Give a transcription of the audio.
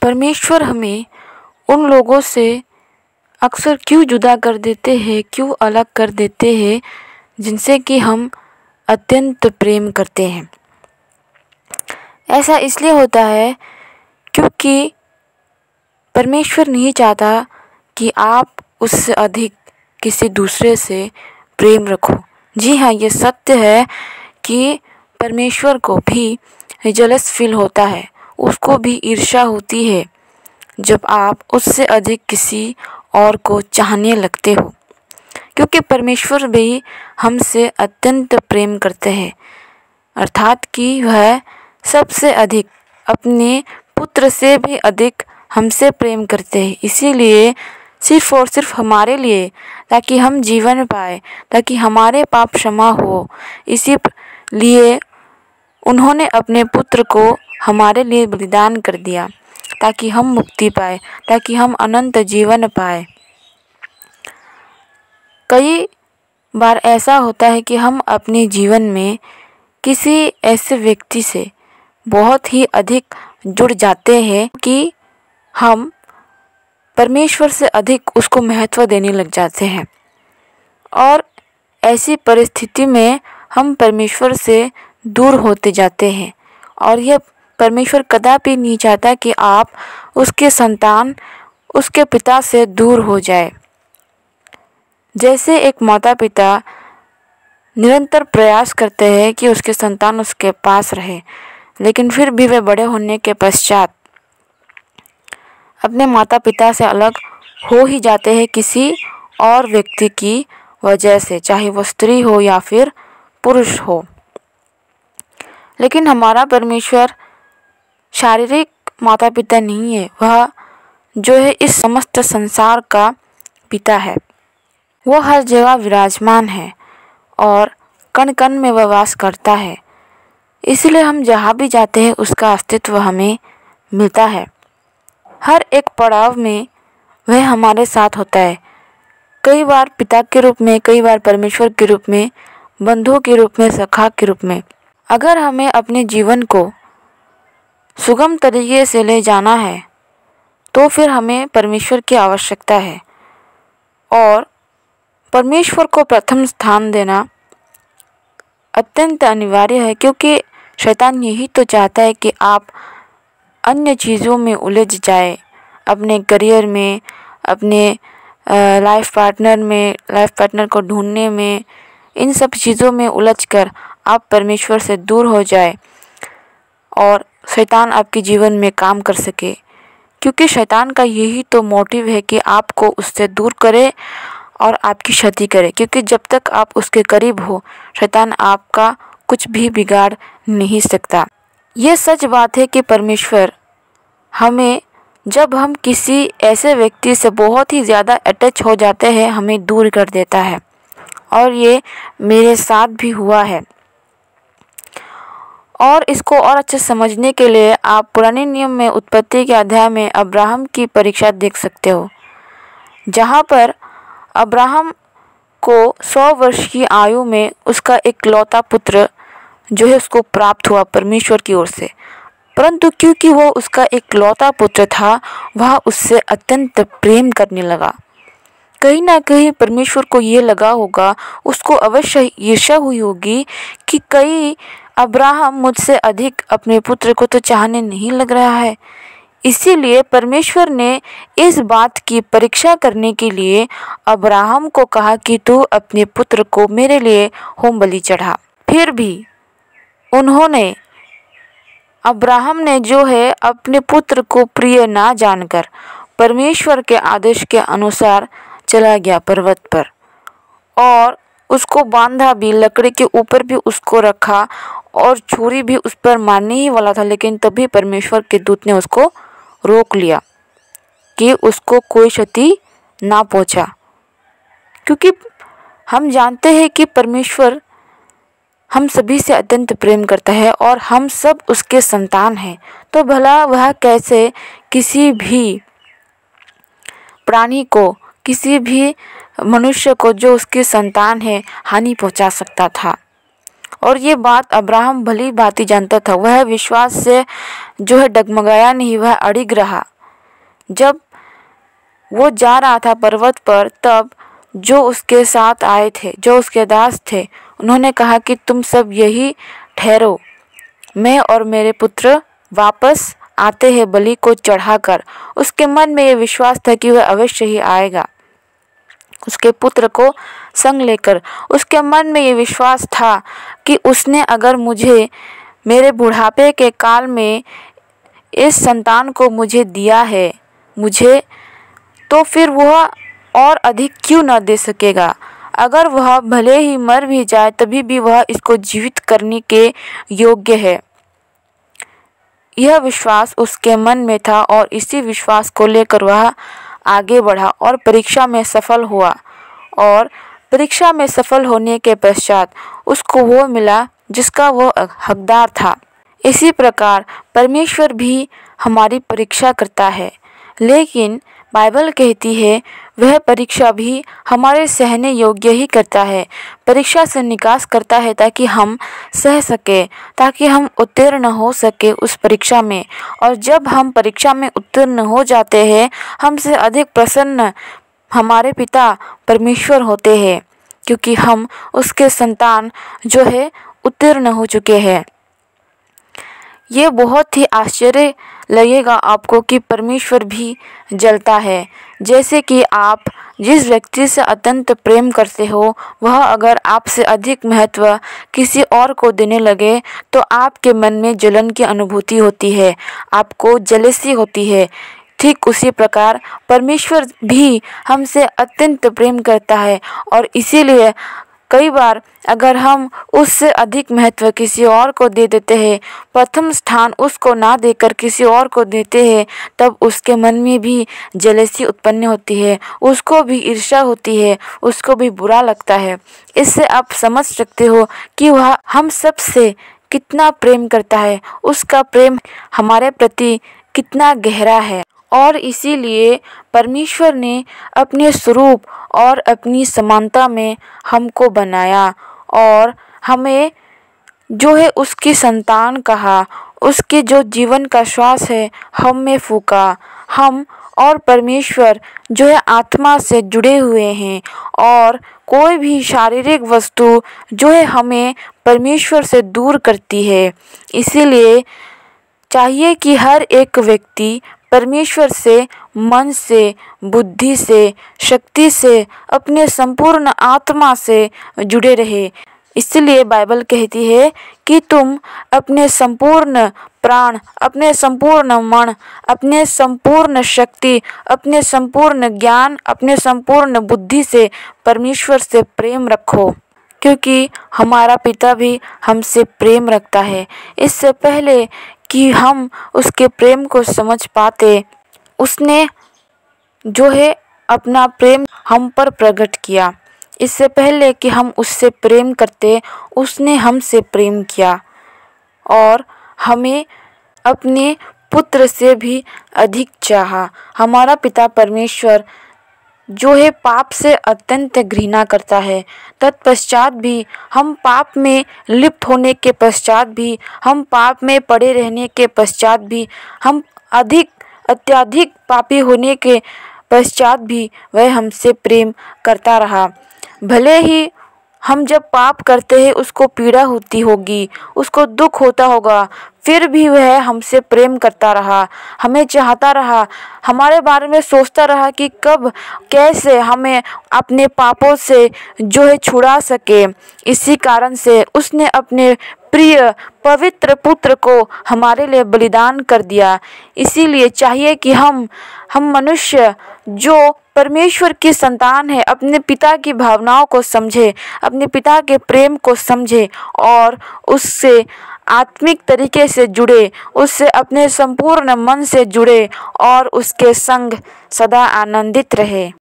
परमेश्वर हमें उन लोगों से अक्सर क्यों जुदा कर देते हैं, क्यों अलग कर देते हैं जिनसे कि हम अत्यंत प्रेम करते हैं। ऐसा इसलिए होता है क्योंकि परमेश्वर नहीं चाहता कि आप उससे अधिक किसी दूसरे से प्रेम रखो। जी हाँ, ये सत्य है कि परमेश्वर को भी जेलस फील होता है, उसको भी ईर्ष्या होती है जब आप उससे अधिक किसी और को चाहने लगते हो, क्योंकि परमेश्वर भी हमसे अत्यंत प्रेम करते हैं, अर्थात कि वह सबसे अधिक अपने पुत्र से भी अधिक हमसे प्रेम करते हैं। इसीलिए सिर्फ और सिर्फ हमारे लिए, ताकि हम जीवन पाए, ताकि हमारे पाप क्षमा हो, इसी लिए उन्होंने अपने पुत्र को हमारे लिए बलिदान कर दिया, ताकि हम मुक्ति पाए, ताकि हम अनंत जीवन पाए। कई बार ऐसा होता है कि हम अपने जीवन में किसी ऐसे व्यक्ति से बहुत ही अधिक जुड़ जाते हैं कि हम परमेश्वर से अधिक उसको महत्व देने लग जाते हैं, और ऐसी परिस्थिति में हम परमेश्वर से दूर होते जाते हैं। और यह परमेश्वर कदापि नहीं चाहता कि आप उसके संतान उसके पिता से दूर हो जाए। जैसे एक माता पिता निरंतर प्रयास करते हैं कि उसके संतान उसके पास रहे, लेकिन फिर भी वे बड़े होने के पश्चात अपने माता पिता से अलग हो ही जाते हैं किसी और व्यक्ति की वजह से, चाहे वो स्त्री हो या फिर पुरुष हो। लेकिन हमारा परमेश्वर शारीरिक माता पिता नहीं है, वह जो है इस समस्त संसार का पिता है। वो हर जगह विराजमान है और कण कण में वह वास करता है, इसलिए हम जहाँ भी जाते हैं उसका अस्तित्व हमें मिलता है। हर एक पड़ाव में वह हमारे साथ होता है, कई बार पिता के रूप में, कई बार परमेश्वर के रूप में, बंधु के रूप में, सखा के रूप में। अगर हमें अपने जीवन को सुगम तरीके से ले जाना है तो फिर हमें परमेश्वर की आवश्यकता है, और परमेश्वर को प्रथम स्थान देना अत्यंत अनिवार्य है, क्योंकि शैतान यही तो चाहता है कि आप अन्य चीज़ों में उलझ जाए, अपने करियर में, अपने लाइफ पार्टनर को ढूंढने में, इन सब चीज़ों में उलझकर आप परमेश्वर से दूर हो जाए और शैतान आपके जीवन में काम कर सके। क्योंकि शैतान का यही तो मोटिव है कि आपको उससे दूर करे और आपकी क्षति करे, क्योंकि जब तक आप उसके करीब हो शैतान आपका कुछ भी बिगाड़ नहीं सकता। ये सच बात है कि परमेश्वर हमें, जब हम किसी ऐसे व्यक्ति से बहुत ही ज़्यादा अटैच हो जाते हैं, हमें दूर कर देता है, और ये मेरे साथ भी हुआ है। और इसको और अच्छे समझने के लिए आप पुराने नियम में उत्पत्ति के अध्याय में अब्राहम की परीक्षा देख सकते हो, जहाँ पर अब्राहम को 100 वर्ष की आयु में उसका इकलौता पुत्र जो है उसको प्राप्त हुआ परमेश्वर की ओर से। परंतु क्योंकि वो उसका इकलौता पुत्र था, वह उससे अत्यंत प्रेम करने लगा। कहीं ना कहीं परमेश्वर को ये लगा होगा, उसको अवश्य ईर्ष्या हुई होगी कि कहीं अब्राहम मुझसे अधिक अपने पुत्र को तो चाहने नहीं लग रहा है। इसीलिए परमेश्वर ने इस बात की परीक्षा करने के लिए अब्राहम को कहा कि तू अपने पुत्र को मेरे लिए होम बलि चढ़ा। फिर भी अब्राहम ने जो है अपने पुत्र को प्रिय ना जानकर परमेश्वर के आदेश के अनुसार चला गया पर्वत पर, और उसको बांधा भी, लकड़ी के ऊपर भी उसको रखा, और छुरी भी उस पर मारने ही वाला था, लेकिन तभी परमेश्वर के दूत ने उसको रोक लिया कि उसको कोई क्षति ना पहुंचा। क्योंकि हम जानते हैं कि परमेश्वर हम सभी से अत्यंत प्रेम करता है और हम सब उसके संतान हैं, तो भला वह कैसे किसी भी प्राणी को, किसी भी मनुष्य को जो उसके संतान है, हानि पहुंचा सकता था। और ये बात अब्राहम भली भांति जानता था। वह विश्वास से जो है डगमगाया नहीं, वह अड़िग रहा। जब वो जा रहा था पर्वत पर, तब जो उसके साथ आए थे, जो उसके दास थे, उन्होंने कहा कि तुम सब यही ठहरो, मैं और मेरे पुत्र वापस आते हैं बलि को चढ़ाकर। उसके मन में ये विश्वास था कि वह अवश्य ही आएगा उसके पुत्र को संग लेकर। उसके मन में ये विश्वास था कि उसने अगर मुझे मेरे बुढ़ापे के काल में इस संतान को मुझे दिया है, मुझे, तो फिर वह और अधिक क्यों न दे सकेगा। अगर वह भले ही मर भी जाए तभी भी वह इसको जीवित करने के योग्य है। यह विश्वास उसके मन में था और इसी विश्वास को लेकर वह आगे बढ़ा और परीक्षा में सफल हुआ। और परीक्षा में सफल होने के पश्चात उसको वो मिला जिसका वो हकदार था। इसी प्रकार परमेश्वर भी हमारी परीक्षा करता है, लेकिन बाइबल कहती है वह परीक्षा भी हमारे सहने योग्य ही करता है। परीक्षा से निकास करता है ताकि हम सह सके, ताकि हम उत्तीर्ण हो सके उस परीक्षा में। और जब हम परीक्षा में उत्तीर्ण हो जाते हैं, हमसे अधिक प्रसन्न हमारे पिता परमेश्वर होते हैं, क्योंकि हम उसके संतान जो है उत्तीर्ण हो चुके हैं। ये बहुत ही आश्चर्य लगेगा आपको कि परमेश्वर भी जलता है। जैसे कि आप जिस व्यक्ति से अत्यंत प्रेम करते हो, वह अगर आपसे अधिक महत्व किसी और को देने लगे तो आपके मन में जलन की अनुभूति होती है, आपको जेलसी होती है। ठीक उसी प्रकार परमेश्वर भी हमसे अत्यंत प्रेम करता है और इसीलिए कई बार अगर हम उससे अधिक महत्व किसी और को दे देते हैं, प्रथम स्थान उसको ना देकर किसी और को देते हैं, तब उसके मन में भी जेलसी उत्पन्न होती है, उसको भी ईर्ष्या होती है, उसको भी बुरा लगता है। इससे आप समझ सकते हो कि वह हम सब से कितना प्रेम करता है, उसका प्रेम हमारे प्रति कितना गहरा है। और इसीलिए परमेश्वर ने अपने स्वरूप और अपनी समानता में हमको बनाया और हमें जो है उसकी संतान कहा। उसके जो जीवन का श्वास है हम में फूका। हम और परमेश्वर जो है आत्मा से जुड़े हुए हैं और कोई भी शारीरिक वस्तु जो है हमें परमेश्वर से दूर करती है। इसीलिए चाहिए कि हर एक व्यक्ति परमेश्वर से मन से, बुद्धि से, शक्ति से, अपने संपूर्ण आत्मा से जुड़े रहे। इसलिए बाइबल कहती है कि तुम अपने संपूर्ण प्राण, अपने संपूर्ण मन, अपने संपूर्ण शक्ति, अपने संपूर्ण ज्ञान, अपने संपूर्ण बुद्धि से परमेश्वर से प्रेम रखो, क्योंकि हमारा पिता भी हमसे प्रेम रखता है। इससे पहले कि हम उसके प्रेम को समझ पाते, उसने जो है अपना प्रेम हम पर प्रकट किया। इससे पहले कि हम उससे प्रेम करते, उसने हमसे प्रेम किया और हमें अपने पुत्र से भी अधिक चाहा। हमारा पिता परमेश्वर जो है पाप से अत्यंत घृणा करता है। तत्पश्चात भी हम पाप में लिप्त होने के पश्चात भी, हम पाप में पड़े रहने के पश्चात भी, हम अत्यधिक पापी होने के पश्चात भी वह हमसे प्रेम करता रहा। भले ही हम जब पाप करते हैं उसको पीड़ा होती होगी, उसको दुख होता होगा, फिर भी वह हमसे प्रेम करता रहा, हमें चाहता रहा, हमारे बारे में सोचता रहा कि कब कैसे हमें अपने पापों से जो है छुड़ा सके। इसी कारण से उसने अपने प्रिय पवित्र पुत्र को हमारे लिए बलिदान कर दिया। इसीलिए चाहिए कि हम मनुष्य जो परमेश्वर की संतान है, अपने पिता की भावनाओं को समझे, अपने पिता के प्रेम को समझे और उससे आत्मिक तरीके से जुड़े, उससे अपने संपूर्ण मन से जुड़े और उसके संग सदा आनंदित रहे।